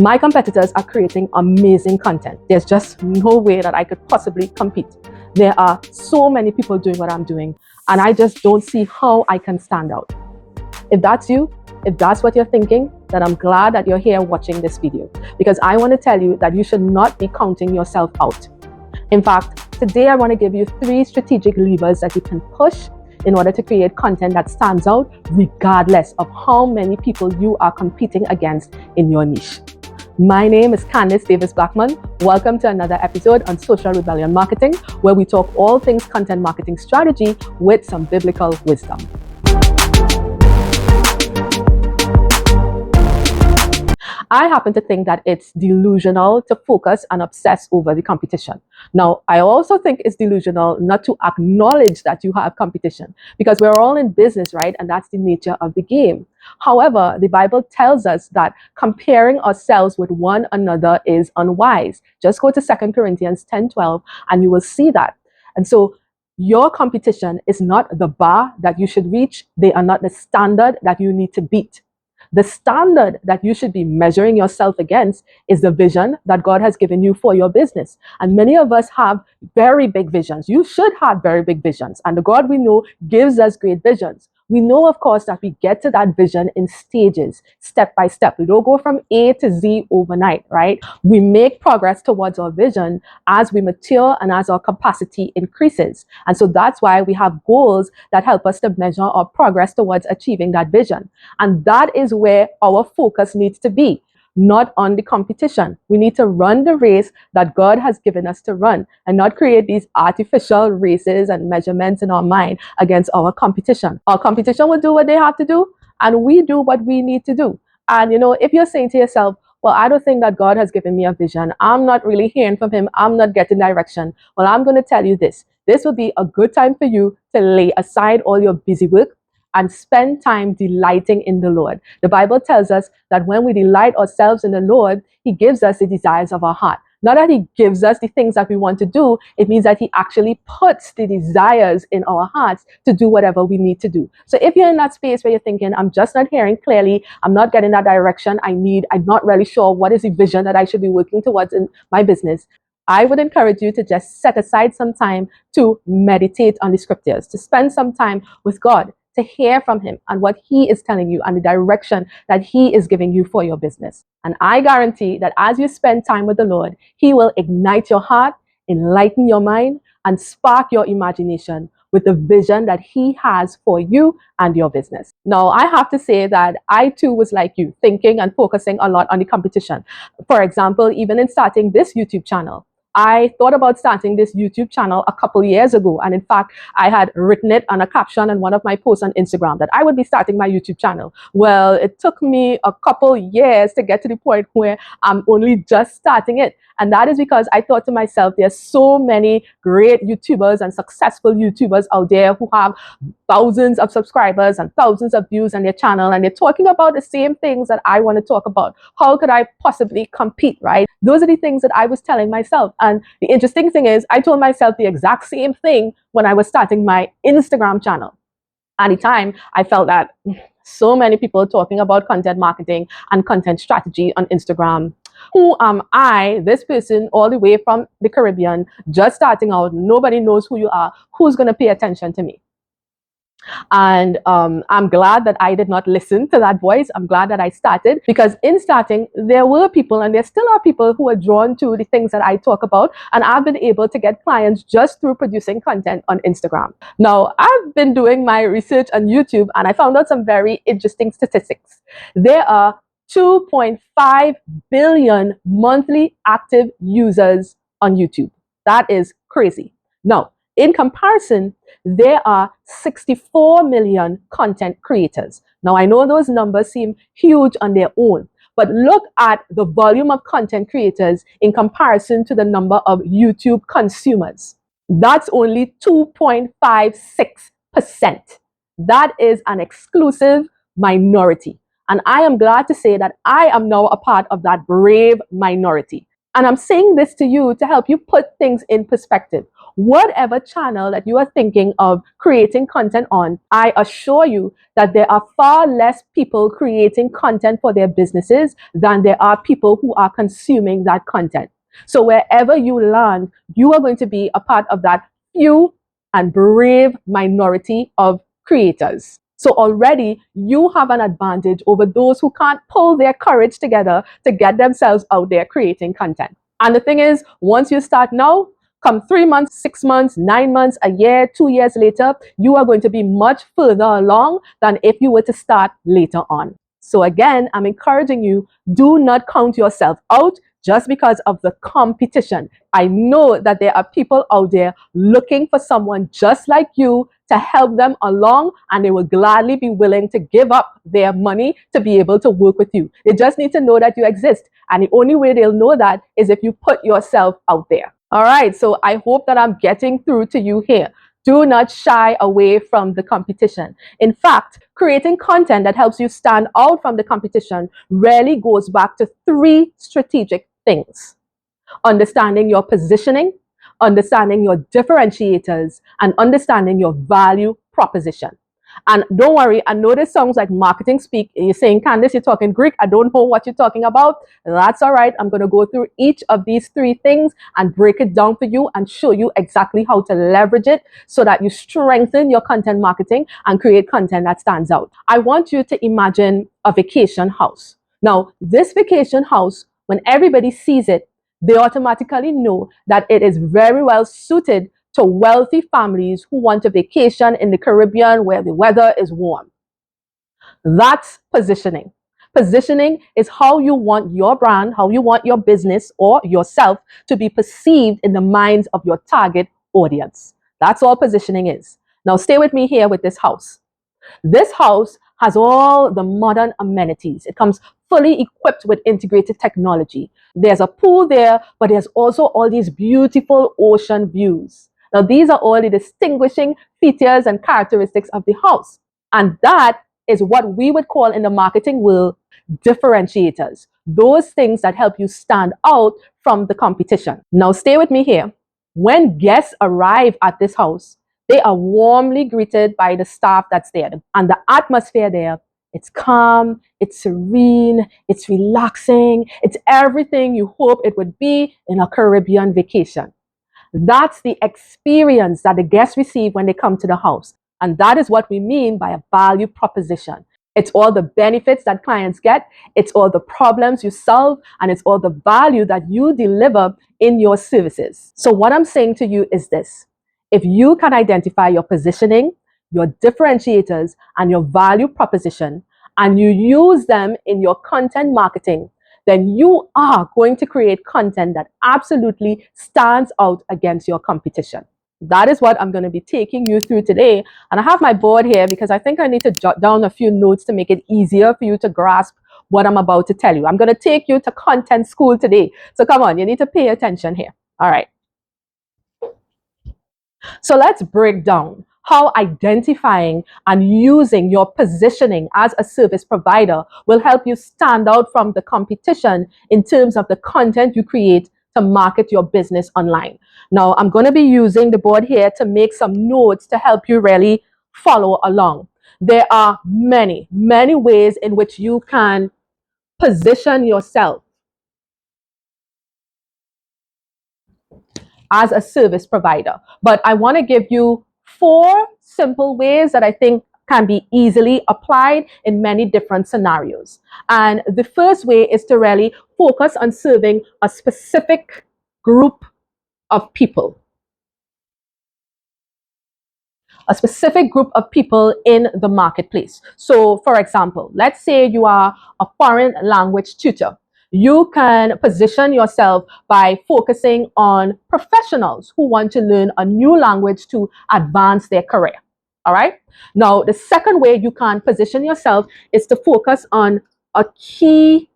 My competitors are creating amazing content. There's just no way that I could possibly compete. There are so many people doing what I'm doing, and I just don't see how I can stand out. If that's you, if that's what you're thinking, then I'm glad that you're here watching this video, because I want to tell you that you should not be counting yourself out. In fact, today I want to give you 3 strategic levers that you can push in order to create content that stands out regardless of how many people you are competing against in your niche. My name is Candice Davis Blackman. Welcome to another episode on Social Rebellion Marketing, where we talk all things content marketing strategy with some biblical wisdom. I happen to think that it's delusional to focus and obsess over the competition. Now, I also think it's delusional not to acknowledge that you have competition, because we're all in business, right? And that's the nature of the game. However, the Bible tells us that comparing ourselves with one another is unwise. Just go to 2 Corinthians 10:12 and you will see that. And so your competition is not the bar that you should reach. They are not the standard that you need to beat. The standard that you should be measuring yourself against is the vision that God has given you for your business. And many of us have very big visions. You should have very big visions. And the God we know gives us great visions. We know, of course, that we get to that vision in stages, step by step. We don't go from A to Z overnight, right? We make progress towards our vision as we mature and as our capacity increases. And so that's why we have goals that help us to measure our progress towards achieving that vision. And that is where our focus needs to be, not on the competition. We need to run the race that God has given us to run and not create these artificial races and measurements in our mind against our competition. Our competition will do what they have to do, and we do what we need to do. And if you're saying to yourself, well, I don't think that God has given me a vision, I'm not really hearing from him, I'm not getting direction. Well, I'm going to tell you this. This will be a good time for you to lay aside all your busy work and spend time delighting in the Lord. The Bible tells us that when we delight ourselves in the Lord, he gives us the desires of our heart. Not that he gives us the things that we want to do, it means that he actually puts the desires in our hearts to do whatever we need to do. So if you're in that space where you're thinking, I'm just not hearing clearly, I'm not getting that direction I'm not really sure what is the vision that I should be working towards in my business, I would encourage you to just set aside some time to meditate on the scriptures, to spend some time with God, to hear from him and what he is telling you and the direction that he is giving you for your business. And I guarantee that as you spend time with the Lord, he will ignite your heart, enlighten your mind, and spark your imagination with the vision that he has for you and your business. Now, I have to say that I too was like you, thinking and focusing a lot on the competition. For example, even in starting this YouTube channel, I thought about starting this YouTube channel a couple years ago. And in fact, I had written it on a caption on one of my posts on Instagram that I would be starting my YouTube channel. Well, it took me a couple years to get to the point where I'm only just starting it. And that is because I thought to myself, there's so many great YouTubers and successful YouTubers out there who have thousands of subscribers and thousands of views on their channel, and they're talking about the same things that I want to talk about. How could I possibly compete, right? Those are the things that I was telling myself. And the interesting thing is, I told myself the exact same thing when I was starting my Instagram channel. At the time, I felt that so many people talking about content marketing and content strategy on Instagram. Who am I, this person all the way from the Caribbean, just starting out, nobody knows who you are, who's going to pay attention to me? And I'm glad that I did not listen to that voice. I'm glad that I started, because in starting, there were people, and there still are people, who are drawn to the things that I talk about. And I've been able to get clients just through producing content on Instagram. Now, I've been doing my research on YouTube, and I found out some very interesting statistics. There are 2.5 billion monthly active users on YouTube. That is crazy. Now, in comparison, there are 64 million content creators. Now, I know those numbers seem huge on their own, but look at the volume of content creators in comparison to the number of YouTube consumers. That's only 2.56%. That is an exclusive minority. And I am glad to say that I am now a part of that brave minority. And I'm saying this to you to help you put things in perspective. whatever channel that you are thinking of creating content on, I assure you that there are far less people creating content for their businesses than there are people who are consuming that content. So wherever you land, you are going to be a part of that few and brave minority of creators. So already you have an advantage over those who can't pull their courage together to get themselves out there creating content. And the thing is, once you start now, come 3 months, 6 months, 9 months, a year, 2 years later, you are going to be much further along than if you were to start later on. So again, I'm encouraging you, do not count yourself out just because of the competition. I know that there are people out there looking for someone just like you to help them along, and they will gladly be willing to give up their money to be able to work with you. They just need to know that you exist. And the only way they'll know that is if you put yourself out there. All right, so I hope that I'm getting through to you here. Do not shy away from the competition. In fact, creating content that helps you stand out from the competition really goes back to 3 strategic things: understanding your positioning, understanding your differentiators, and understanding your value proposition. And don't worry, I know this sounds like marketing speak. You're saying, Candice, you're talking Greek. I don't know what you're talking about. That's all right. I'm going to go through each of these 3 things and break it down for you and show you exactly how to leverage it so that you strengthen your content marketing and create content that stands out. I want you to imagine a vacation house. Now, this vacation house, when everybody sees it, they automatically know that it is very well suited to wealthy families who want a vacation in the Caribbean where the weather is warm. That's positioning. Positioning is how you want your brand, how you want your business or yourself to be perceived in the minds of your target audience. That's all positioning is. Now stay with me here with this house. This house has all the modern amenities. It comes fully equipped with integrated technology. There's a pool there, but there's also all these beautiful ocean views. Now, these are all the distinguishing features and characteristics of the house. And that is what we would call in the marketing world differentiators. Those things that help you stand out from the competition. Now, stay with me here. When guests arrive at this house, they are warmly greeted by the staff that's there. And the atmosphere there, it's calm, it's serene, it's relaxing, it's everything you hope it would be in a Caribbean vacation. That's the experience that the guests receive when they come to the house. And that is what we mean by a value proposition. It's all the benefits that clients get, it's all the problems you solve, and it's all the value that you deliver in your services. So what I'm saying to you is this: if you can identify your positioning, your differentiators, and your value proposition, and you use them in your content marketing, then you are going to create content that absolutely stands out against your competition. That is what I'm going to be taking you through today. And I have my board here because I think I need to jot down a few notes to make it easier for you to grasp what I'm about to tell you. I'm going to take you to content school today. So come on, you need to pay attention here. All right. So let's break down how identifying and using your positioning as a service provider will help you stand out from the competition in terms of the content you create to market your business online. Now, I'm going to be using the board here to make some notes to help you really follow along. There are many, many ways in which you can position yourself as a service provider. But I want to give you 4 simple ways that I think can be easily applied in many different scenarios. And the first way is to really focus on serving a specific group of people. A specific group of people in the marketplace. So, for example, let's say you are a foreign language tutor. You can position yourself by focusing on professionals who want to learn a new language to advance their career. All right. Now, the second way you can position yourself is to focus on a key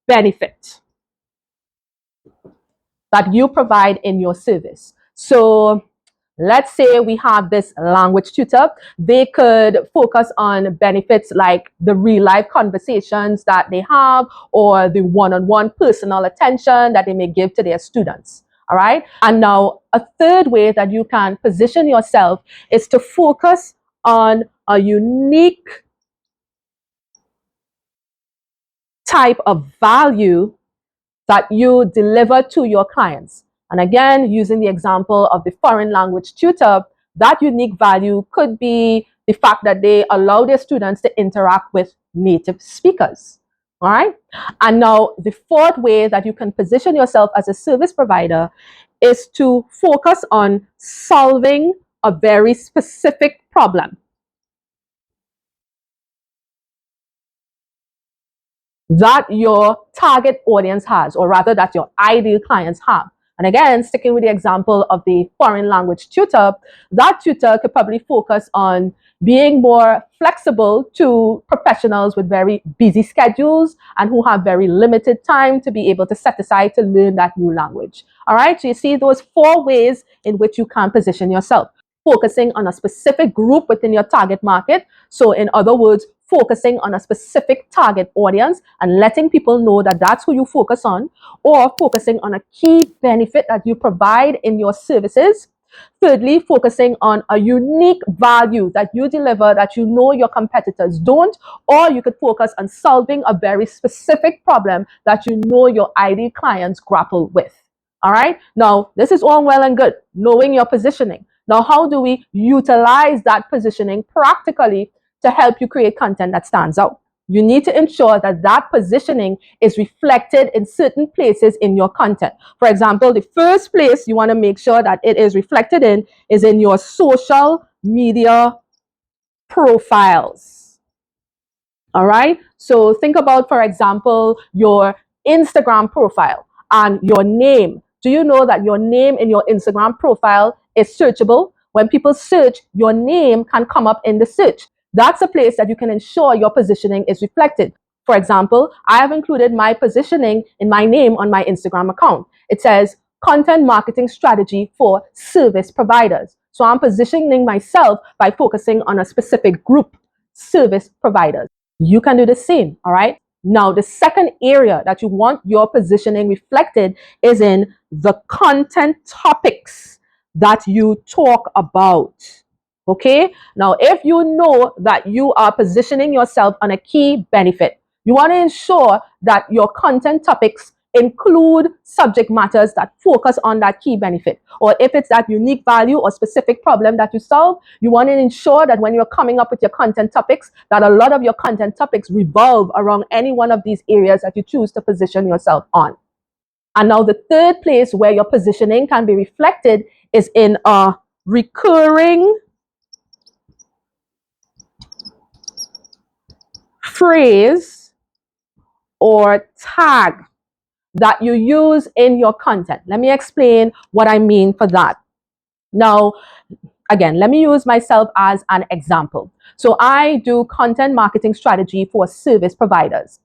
benefit that you provide in your service. So, let's say we have this language tutor. They could focus on benefits like the real life conversations that they have or the one-on-one personal attention that they may give to their students. All right. And now a third way that you can position yourself is to focus on a unique type of value that you deliver to your clients. And again, using the example of the foreign language tutor, that unique value could be the fact that they allow their students to interact with native speakers. All right. And now the fourth way that you can position yourself as a service provider is to focus on solving a very specific problem that your target audience has, or rather that your ideal clients have. And again, sticking with the example of the foreign language tutor, that tutor could probably focus on being more flexible to professionals with very busy schedules and who have very limited time to be able to set aside to learn that new language. All right, so you see those four ways in which you can position yourself. Focusing on a specific group within your target market. So, in other words, focusing on a specific target audience and letting people know that that's who you focus on, or focusing on a key benefit that you provide in your services. Thirdly, focusing on a unique value that you deliver that you know your competitors don't, or you could focus on solving a very specific problem that you know your ideal clients grapple with. All right. Now, this is all well and good, knowing your positioning. Now, how do we utilize that positioning practically to help you create content that stands out? You need to ensure that that positioning is reflected in certain places in your content. For example, the first place you want to make sure that it is reflected in is in your social media profiles. All right. So think about, for example, your Instagram profile and your name. Do you know that your name in your Instagram profile is searchable? When people search, your name can come up in the search. That's a place that you can ensure your positioning is reflected. For example, I have included my positioning in my name on my Instagram account. It says content marketing strategy for service providers. So I'm positioning myself by focusing on a specific group, service providers. You can do the same, all right? Now, the second area that you want your positioning reflected is in the content topics that you talk about. Okay? Now, if you know that you are positioning yourself on a key benefit, you want to ensure that your content topics include subject matters that focus on that key benefit. Or if it's that unique value or specific problem that you solve, you want to ensure that when you're coming up with your content topics, that a lot of your content topics revolve around any one of these areas that you choose to position yourself on. And now the third place where your positioning can be reflected is in a recurring phrase or tag that you use in your content. Let me explain what I mean for that. Now, again, let me use myself as an example. So I do content marketing strategy for service providers.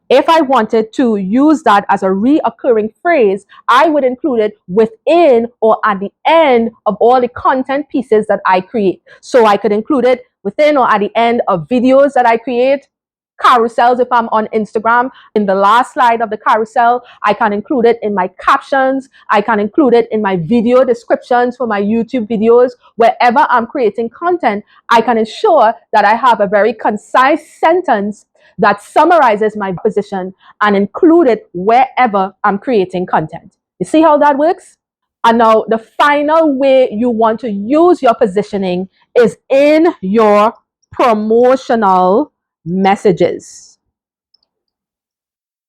If I wanted to use that as a reoccurring phrase, I would include it within or at the end of all the content pieces that I create. So I could include it within or at the end of videos that I create, carousels if I'm on Instagram. In the last slide of the carousel, I can include it in my captions. I can include it in my video descriptions for my YouTube videos. Wherever I'm creating content, I can ensure that I have a very concise sentence that summarizes my position and include it wherever I'm creating content. You see how that works? And now the final way you want to use your positioning is in your promotional messages.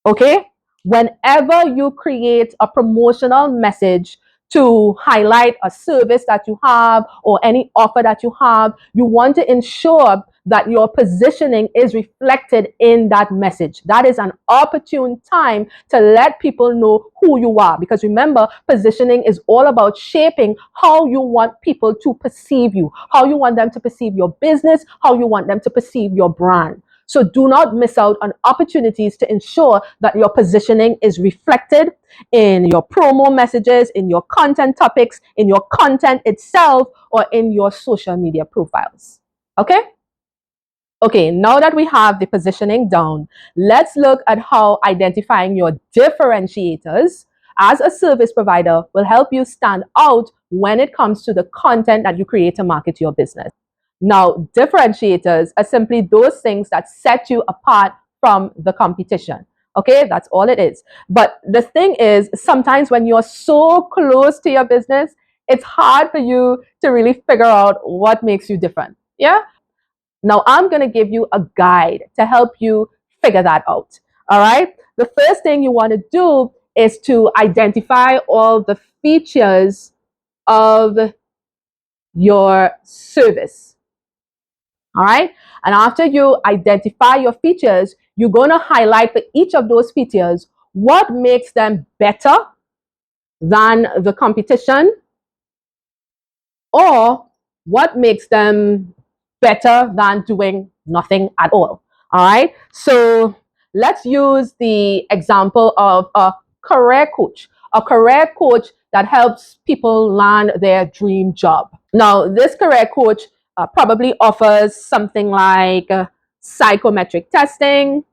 Okay? Whenever you create a promotional message to highlight a service that you have or any offer that you have, you want to ensure that your positioning is reflected in that message. That is an opportune time to let people know who you are. Because remember, positioning is all about shaping how you want people to perceive you, how you want them to perceive your business, how you want them to perceive your brand. So do not miss out on opportunities to ensure that your positioning is reflected in your promo messages, in your content topics, in your content itself, or in your social media profiles. Okay? Okay, now that we have the positioning down, let's look at how identifying your differentiators as a service provider will help you stand out when it comes to the content that you create to market your business. Now, differentiators are simply those things that set you apart from the competition. Okay, that's all it is. But the thing is, sometimes when you're so close to your business, it's hard for you to really figure out what makes you different. Yeah. Now, I'm going to give you a guide to help you figure that out. All right. The first thing you want to do is to identify all the features of your service. All right. And after you identify your features, you're going to highlight for each of those features what makes them better than the competition, or what makes them better than doing nothing at all. All right. So let's use the example of a career coach, that helps people land their dream job. Now, this career coach probably offers something like psychometric testing,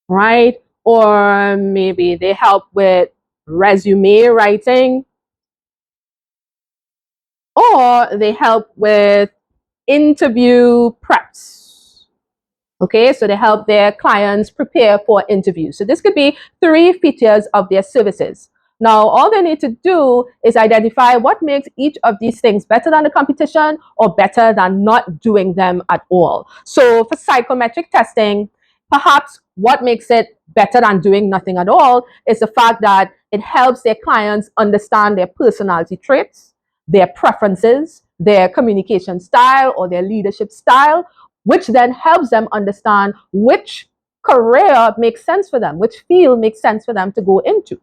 right? Or maybe they help with resume writing, or they help with interview preps. Okay, so they help their clients prepare for interviews. So this could be 3 features of their services. Now, all they need to do is identify what makes each of these things better than the competition or better than not doing them at all. So for psychometric testing, perhaps what makes it better than doing nothing at all is the fact that it helps their clients understand their personality traits, their preferences, their communication style, or their leadership style, which then helps them understand which career makes sense for them, which field makes sense for them to go into.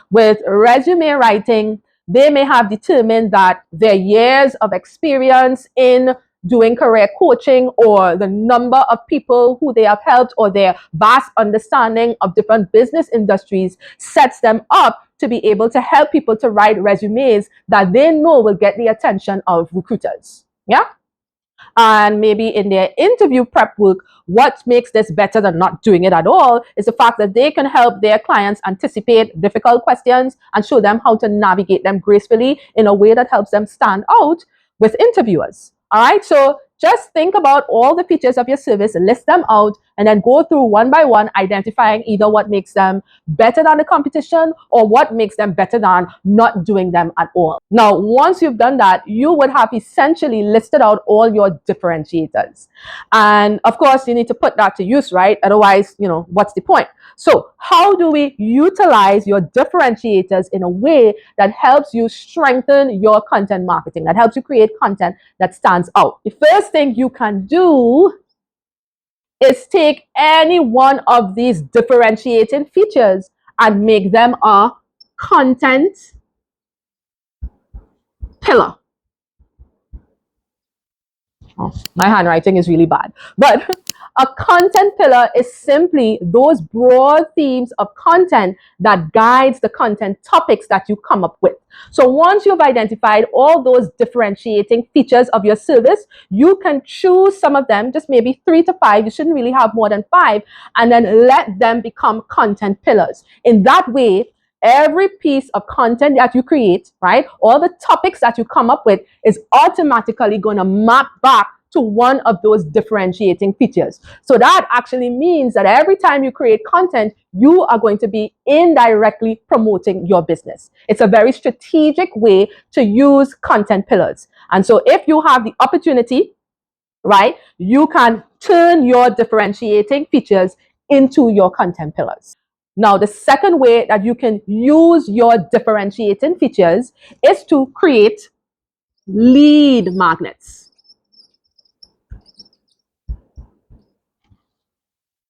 With resume writing, they may have determined that their years of experience in doing career coaching, or the number of people who they have helped, or their vast understanding of different business industries sets them up to be able to help people to write resumes that they know will get the attention of recruiters. Yeah. And maybe in their interview prep work, what makes this better than not doing it at all is the fact that they can help their clients anticipate difficult questions and show them how to navigate them gracefully in a way that helps them stand out with interviewers. All right, so just think about all the features of your service, list them out, and then go through one by one, identifying either what makes them better than the competition or what makes them better than not doing them at all. Now, once you've done that, you would have essentially listed out all your differentiators. And of course, you need to put that to use, right? Otherwise, what's the point? So how do we utilize your differentiators in a way that helps you strengthen your content marketing, that helps you create content that stands out? The first thing you can do is take any one of these differentiating features and make them a content pillar. Oh, my handwriting is really bad. But a content pillar is simply those broad themes of content that guides the content topics that you come up with. So once you've identified all those differentiating features of your service, you can choose some of them, just maybe 3 to 5. You shouldn't really have more than 5, and then let them become content pillars. In that way, every piece of content that you create, right, all the topics that you come up with is automatically going to map back to one of those differentiating features. So that actually means that every time you create content, you are going to be indirectly promoting your business. It's a very strategic way to use content pillars. And so if you have the opportunity, right, you can turn your differentiating features into your content pillars. Now, the second way that you can use your differentiating features is to create lead magnets.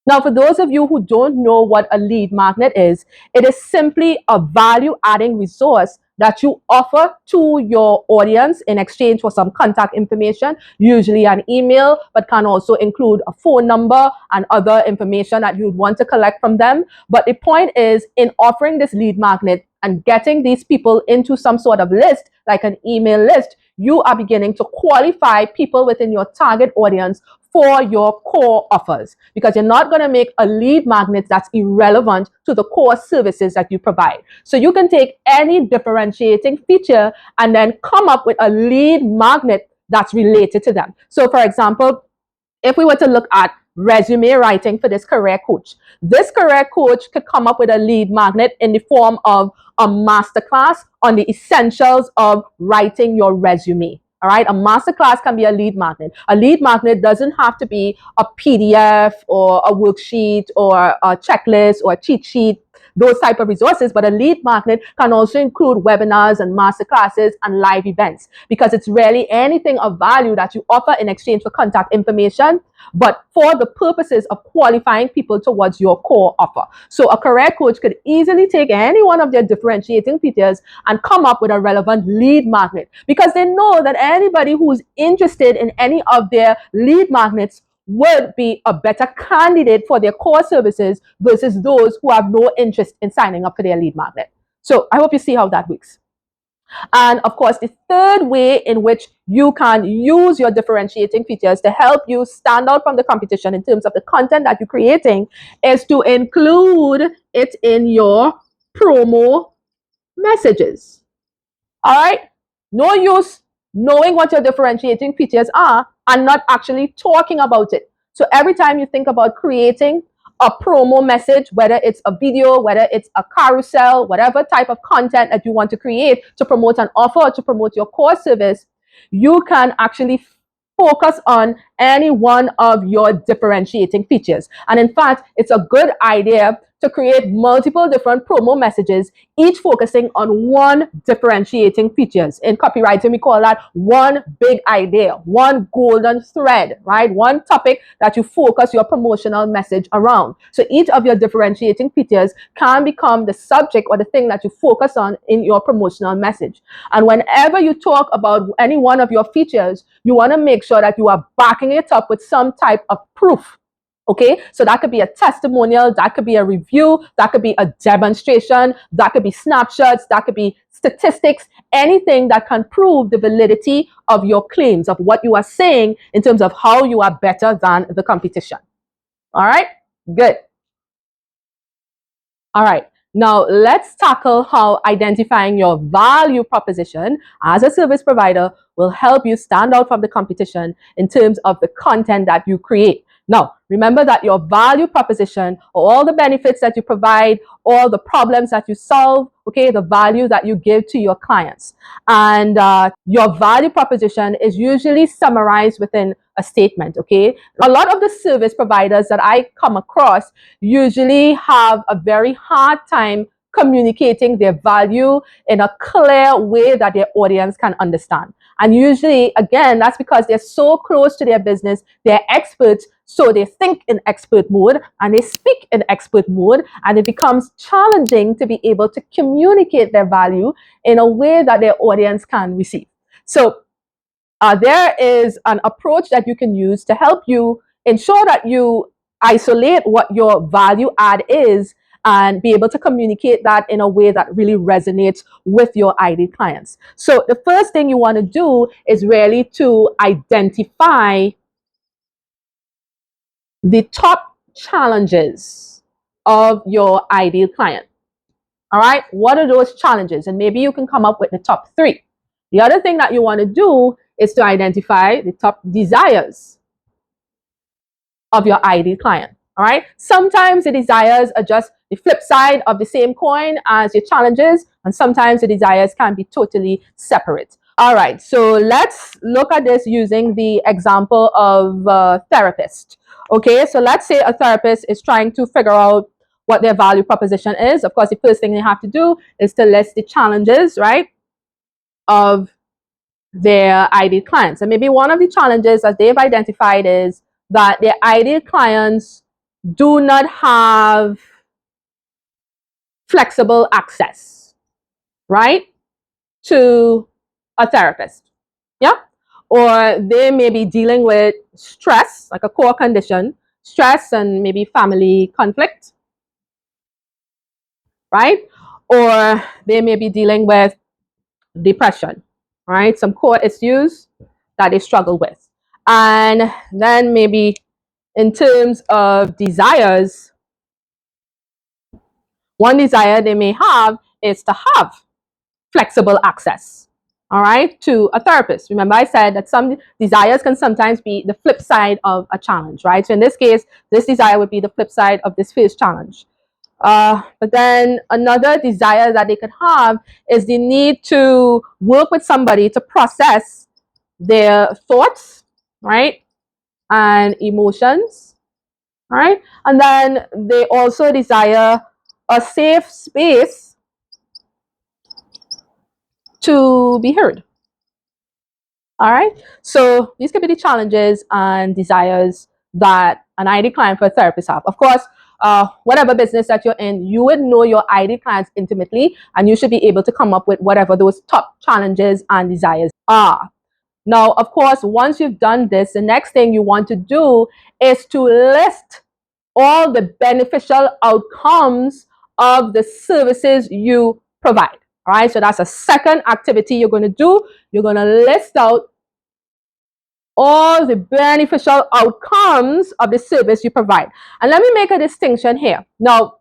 Now, for those of you who don't know what a lead magnet is, it is simply a value-adding resource that you offer to your audience in exchange for some contact information, usually an email, but can also include a phone number and other information that you'd want to collect from them. But the point is, in offering this lead magnet and getting these people into some sort of list, like an email list, you are beginning to qualify people within your target audience for your core offers, because you're not going to make a lead magnet that's irrelevant to the core services that you provide. So you can take any differentiating feature and then come up with a lead magnet that's related to them. So for example, if we were to look at resume writing for this career coach could come up with a lead magnet in the form of a masterclass on the essentials of writing your resume. All right, a masterclass can be a lead magnet. A lead magnet doesn't have to be a PDF or a worksheet or a checklist or a cheat sheet, those type of resources, but a lead magnet can also include webinars and masterclasses and live events, because it's really anything of value that you offer in exchange for contact information, but for the purposes of qualifying people towards your core offer. So a career coach could easily take any one of their differentiating features and come up with a relevant lead magnet, because they know that anybody who's interested in any of their lead magnets would be a better candidate for their core services versus those who have no interest in signing up for their lead magnet. So I hope you see how that works. And of course, the third way in which you can use your differentiating features to help you stand out from the competition in terms of the content that you're creating is to include it in your promo messages. All right? No use knowing what your differentiating features are and not actually talking about it. So every time you think about creating a promo message, whether it's a video, whether it's a carousel, whatever type of content that you want to create to promote an offer or to promote your core service, you can actually focus on any one of your differentiating features. And in fact, it's a good idea to create multiple different promo messages, each focusing on one differentiating features. In copywriting, we call that one big idea, one golden thread, right? One topic that you focus your promotional message around. So each of your differentiating features can become the subject or the thing that you focus on in your promotional message. And whenever you talk about any one of your features, you want to make sure that you are backing it up with some type of proof. Okay, so that could be a testimonial, that could be a review, that could be a demonstration, that could be snapshots, that could be statistics, anything that can prove the validity of your claims, of what you are saying in terms of how you are better than the competition. All right, good. All right, now let's tackle how identifying your value proposition as a service provider will help you stand out from the competition in terms of the content that you create. Now, remember that your value proposition, all the benefits that you provide, all the problems that you solve, okay, the value that you give to your clients. And your value proposition is usually summarized within a statement, okay? A lot of the service providers that I come across usually have a very hard time communicating their value in a clear way that their audience can understand. And usually, again, that's because they're so close to their business, they're experts, so they think in expert mode and they speak in expert mode, and it becomes challenging to be able to communicate their value in a way that their audience can receive. So there is an approach that you can use to help you ensure that you isolate what your value add is and be able to communicate that in a way that really resonates with your ideal clients. So the first thing you want to do is really to identify the top challenges of your ideal client. All right, what are those challenges? And maybe you can come up with the top 3. The other thing that you want to do is to identify the top desires of your ideal client. All right, sometimes the desires are just the flip side of the same coin as your challenges, and sometimes the desires can be totally separate. All right, so let's look at this using the example of a therapist. Okay, so let's say a therapist is trying to figure out what their value proposition is. Of course, the first thing they have to do is to list the challenges, right, of their ideal clients. And maybe one of the challenges that they've identified is that their ideal clients do not have flexible access, right, to a therapist. Yeah. Or they may be dealing with stress, like a core condition, stress and maybe family conflict, right? Or they may be dealing with depression. right? Some core issues that they struggle with. And then maybe in terms of desires, one desire they may have is to have flexible access, all right, to a therapist. Remember, I said that some desires can sometimes be the flip side of a challenge, right? So in this case, this desire would be the flip side of this first challenge. But then another desire that they could have is the need to work with somebody to process their thoughts, right, and emotions, right? And then they also desire a safe space to be heard. All right. So these could be the challenges and desires that an ID client for a therapist have. Of course, whatever business that you're in, you would know your ID clients intimately, and you should be able to come up with whatever those top challenges and desires are. Now, of course, once you've done this, the next thing you want to do is to list all the beneficial outcomes of the services you provide. All right, so that's a second activity you're going to do. You're going to list out all the beneficial outcomes of the service you provide. And let me make a distinction here. Now,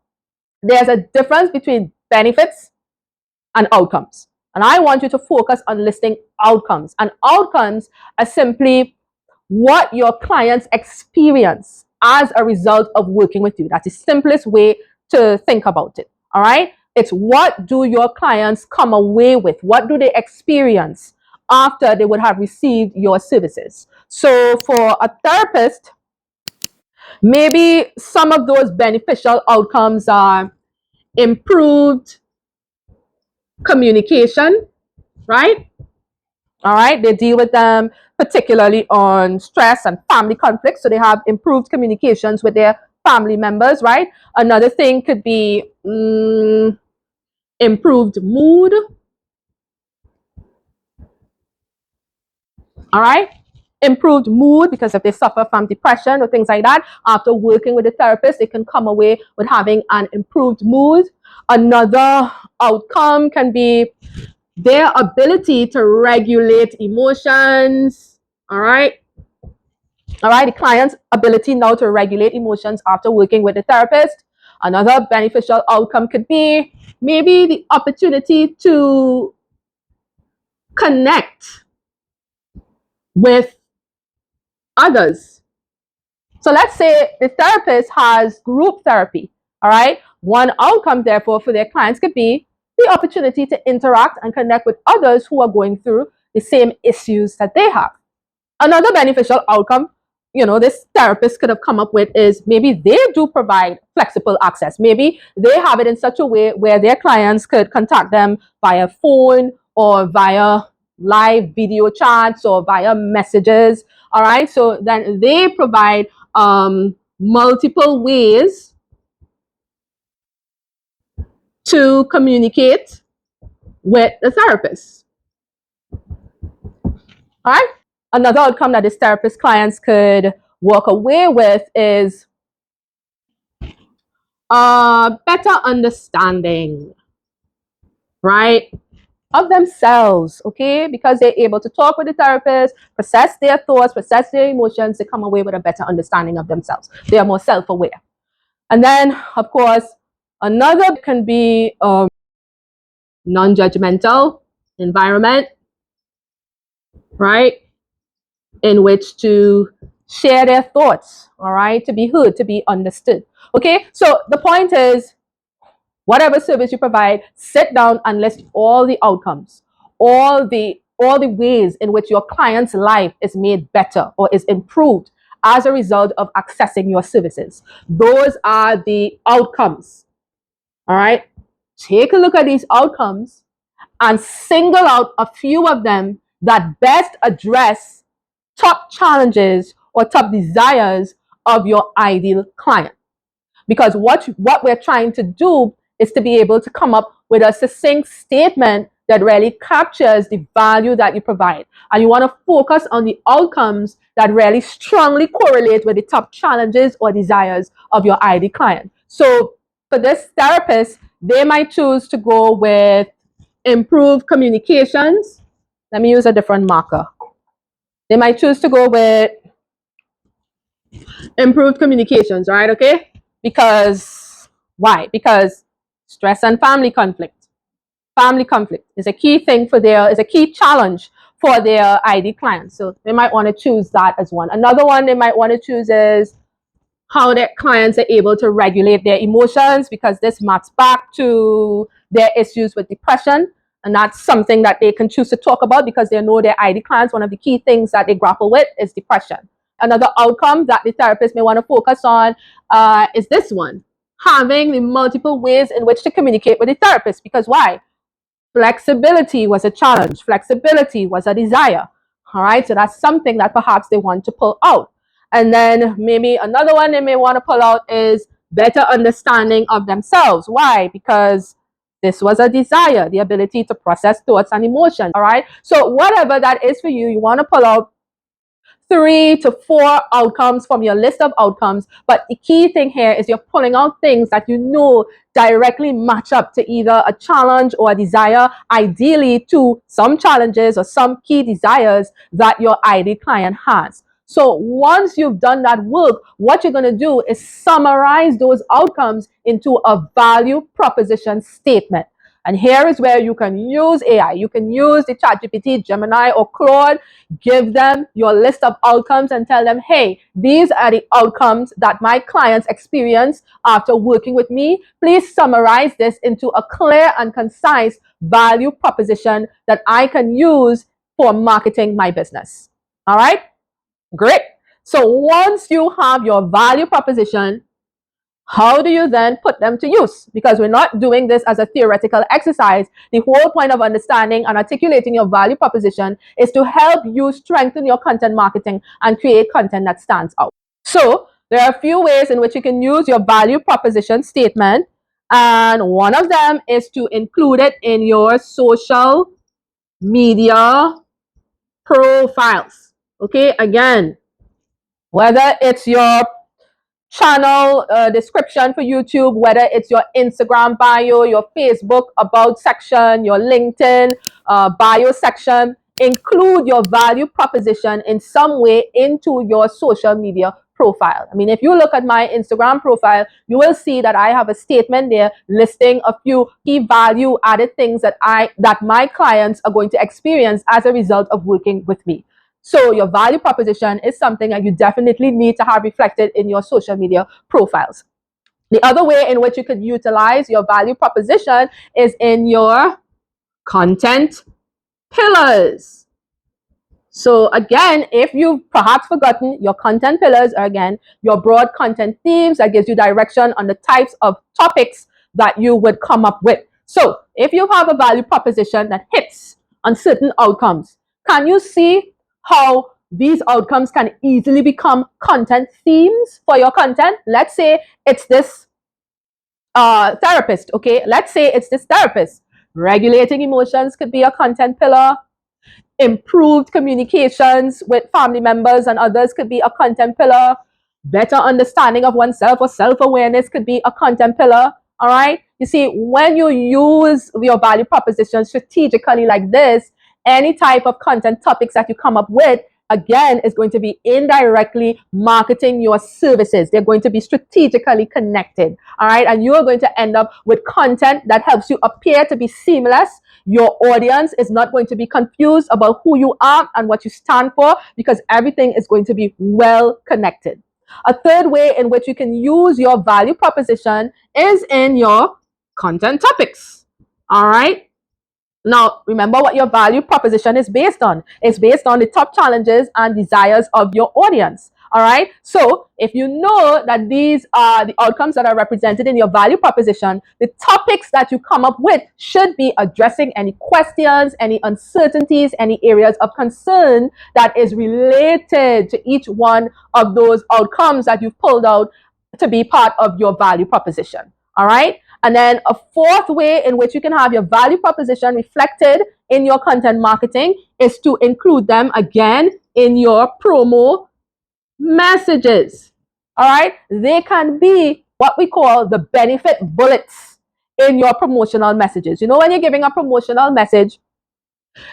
there's a difference between benefits and outcomes. And I want you to focus on listing outcomes. And outcomes are simply what your clients experience as a result of working with you. That's the simplest way to think about it. All right? It's what do your clients come away with? What do they experience after they would have received your services? So for a therapist, maybe some of those beneficial outcomes are improved communication, right? All right, they deal with them particularly on stress and family conflicts. So they have improved communications with their family members, right? Another thing could be improved mood. All right, improved mood, because if they suffer from depression or things like that, after working with a therapist, they can come away with having an improved mood. Another outcome can be their ability to regulate emotions. All right. All right. The client's ability now to regulate emotions after working with the therapist. Another beneficial outcome could be maybe the opportunity to connect with others. So let's say the therapist has group therapy. All right. One outcome, therefore, for their clients could be the opportunity to interact and connect with others who are going through the same issues that they have. Another beneficial outcome, this therapist could have come up with is maybe they do provide flexible access. Maybe they have it in such a way where their clients could contact them via phone or via live video chats or via messages. All right. So then they provide multiple ways to communicate with the therapist. All right. Another outcome that this therapist clients could walk away with is a better understanding, right, of themselves, okay? Because they're able to talk with the therapist, process their thoughts, process their emotions, they come away with a better understanding of themselves. They are more self-aware. And then, of course, another can be a non-judgmental environment, right, in which to share their thoughts, all right, to be heard, to be understood. Okay, so the point is, whatever service you provide, sit down and list all the outcomes, all the ways in which your client's life is made better or is improved as a result of accessing your services. Those are the outcomes. All right. Take a look at these outcomes and single out a few of them that best address top challenges or top desires of your ideal client. Because what we're trying to do is to be able to come up with a succinct statement that really captures the value that you provide. And you want to focus on the outcomes that really strongly correlate with the top challenges or desires of your ID client. So for this therapist, they might choose to go with improved communications, Let me use a different marker. They might choose to go with improved communications, right? Okay. Because why? Because stress and family conflict. Family conflict is a key thing for is a key challenge for their ID clients. So they might want to choose that as one. Another one they might want to choose is how their clients are able to regulate their emotions, because this maps back to their issues with depression. And that's something that they can choose to talk about because they know their ID clients, one of the key things that they grapple with is depression. Another outcome that the therapist may want to focus on is this one, having the multiple ways in which to communicate with the therapist. Because why? Flexibility was a challenge. Flexibility was a desire. All right. So that's something that perhaps they want to pull out. And then maybe another one they may want to pull out is better understanding of themselves. Why? Because this was a desire, the ability to process thoughts and emotions. All right. So whatever that is for you, you want to pull out 3 to 4 outcomes from your list of outcomes. But the key thing here is you're pulling out things that you know directly match up to either a challenge or a desire, ideally to some challenges or some key desires that your ID client has. So once you've done that work, what you're going to do is summarize those outcomes into a value proposition statement. And here is where you can use AI. You can use the ChatGPT, Gemini, or Claude. Give them your list of outcomes and tell them, hey, these are the outcomes that my clients experience after working with me. Please summarize this into a clear and concise value proposition that I can use for marketing my business. All right? Great. So once you have your value proposition, how do you then put them to use? Because we're not doing this as a theoretical exercise. The whole point of understanding and articulating your value proposition is to help you strengthen your content marketing and create content that stands out. So there are a few ways in which you can use your value proposition statement. And one of them is to include it in your social media profiles. Okay, again, whether it's your channel description for YouTube, whether it's your Instagram bio, your Facebook about section, your LinkedIn bio section, include your value proposition in some way into your social media profile. I mean, if you look at my Instagram profile, you will see that I have a statement there listing a few key value added things that my clients are going to experience as a result of working with me. So your value proposition is something that you definitely need to have reflected in your social media profiles. The other way in which you could utilize your value proposition is in your content pillars. So again, if you've perhaps forgotten, your content pillars are again your broad content themes that gives you direction on the types of topics that you would come up with. So if you have a value proposition that hits on certain outcomes, can you see how these outcomes can easily become content themes for your content? Let's say it's this therapist, okay? Let's say it's this therapist. Regulating emotions could be a content pillar. Improved communications with family members and others could be a content pillar. Better understanding of oneself or self-awareness could be a content pillar. All right. You see, when you use your value proposition strategically like this, any type of content topics that you come up with, again, is going to be indirectly marketing your services. They're going to be strategically connected. All right. And you're going to end up with content that helps you appear to be seamless. Your audience is not going to be confused about who you are and what you stand for, because everything is going to be well connected. A third way in which you can use your value proposition is in your content topics. All right. Now, remember what your value proposition is based on. It's based on the top challenges and desires of your audience. All right. So if you know that these are the outcomes that are represented in your value proposition, the topics that you come up with should be addressing any questions, any uncertainties, any areas of concern that is related to each one of those outcomes that you've pulled out to be part of your value proposition. All right. And then a fourth way in which you can have your value proposition reflected in your content marketing is to include them again in your promo messages. All right. They can be what we call the benefit bullets in your promotional messages. You know, when you're giving a promotional message,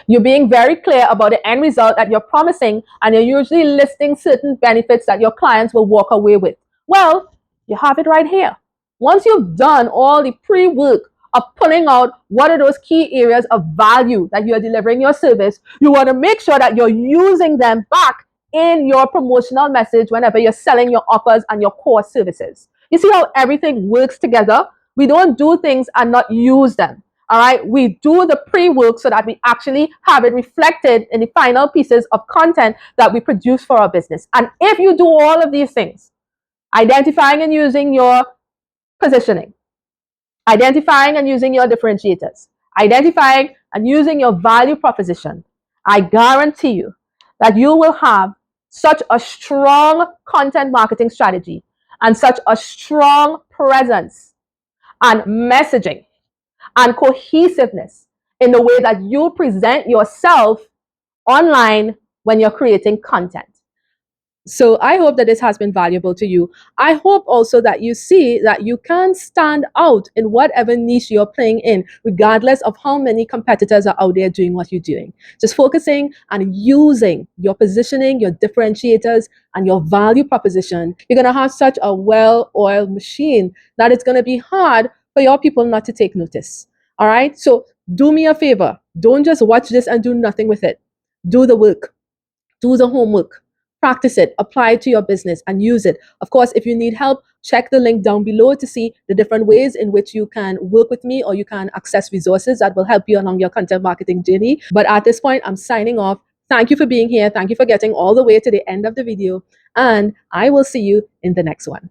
You're being very clear about the end result that you're promising, and you're usually listing certain benefits that your clients will walk away with. Well, you have it right here. Once you've done all the pre-work of pulling out what are those key areas of value that you're delivering your service, you want to make sure that you're using them back in your promotional message whenever you're selling your offers and your core services. You see how everything works together? We don't do things and not use them. All right, we do the pre-work so that we actually have it reflected in the final pieces of content that we produce for our business. And if you do all of these things, identifying and using your positioning, identifying and using your differentiators, identifying and using your value proposition, I guarantee you that you will have such a strong content marketing strategy and such a strong presence and messaging and cohesiveness in the way that you present yourself online when you're creating content. So I hope that this has been valuable to you. I hope also that you see that you can stand out in whatever niche you're playing in, regardless of how many competitors are out there doing what you're doing. Just focusing on using your positioning, your differentiators, and your value proposition. You're going to have such a well-oiled machine that it's going to be hard for your people not to take notice. All right? So do me a favor. Don't just watch this and do nothing with it. Do the work. Do the homework, practice it, apply it to your business, and use it. Of course, if you need help, check the link down below to see the different ways in which you can work with me or you can access resources that will help you along your content marketing journey. But at this point, I'm signing off. Thank you for being here. Thank you for getting all the way to the end of the video. And I will see you in the next one.